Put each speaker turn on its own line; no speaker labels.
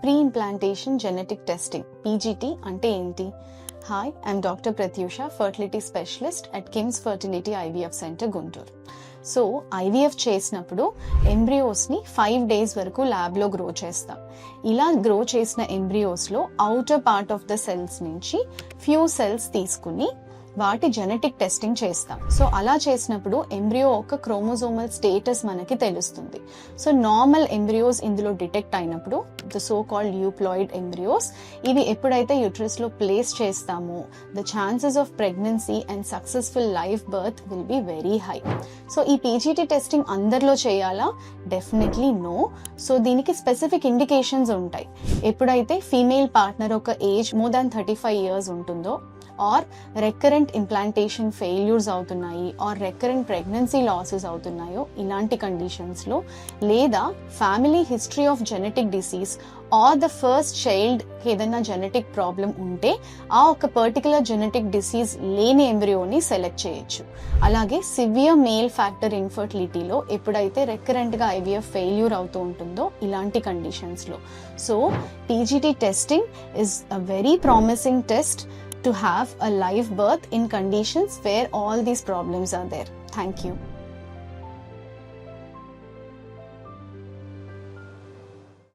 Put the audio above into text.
Pre-implantation genetic testing PGT అంటే ఏంటి? Hi, I'm doctor Pratyusha, fertility specialist at KIMS fertility IVF centre Guntur. So IVF చేసినప్పుడు ఎంబ్రియోస్ని 5 days వరకు ల్యాబ్లో గ్రో చేస్తాం. ఇలా గ్రో చేసిన ఎంబ్రియోస్లో outer part of the cells నుంచి ఫ్యూ సెల్స్ తీసుకుని వాటి జెనెటిక్ టెస్టింగ్ చేస్తాం. సో అలా చేసినప్పుడు ఎంబ్రియో ఒక క్రోమోజోమల్ స్టేటస్ మనకి తెలుస్తుంది. సో నార్మల్ ఎంబ్రియోస్ ఇందులో డిటెక్ట్ అయినప్పుడు the so called euploid embryos, ఇవి ఎప్పుడైతే యూట్రస్లో ప్లేస్ చేస్తామో the chances of pregnancy and successful life birth will be very high. So ఈ పీజీటీ టెస్టింగ్ అందరిలో చేయాలా? Definitely no. సో దీనికి స్పెసిఫిక్ ఇండికేషన్స్ ఉంటాయి. ఎప్పుడైతే ఫీమేల్ పార్ట్నర్ ఒక ఏజ్ మోర్ దాన్ 35 years ఉంటుందో, ఆర్ రెకరెంట్ ఇంప్లాంటేషన్ ఫెయిల్యూర్స్ అవుతున్నాయి, ఆర్ రెకరెంట్ ప్రెగ్నెన్సీ లాసెస్ అవుతున్నాయో ఇలాంటి కండిషన్స్లో, లేదా family history of genetic disease are the first child ఏదైనా జెనెటిక్ ప్రాబ్లం ఉంటే ఆ ఒక పర్టికులర్ జెనెటిక్ డిసీజ్ లేని ఎంబ్రియోని సెలెక్ట్ చేయొచ్చు. అలాగే సివియర్ మేల్ ఫ్యాక్టర్ ఇన్ఫర్టిలిటీలో ఎప్పుడైతే రెకరెంట్గా ఐవీఎఫ్ ఫెయిల్యూర్ అవుతూ ఉంటుందో ఇలాంటి కండిషన్స్లో. So PGT testing is a very promising test to have a live birth in conditions where all these problems are there. Thank you.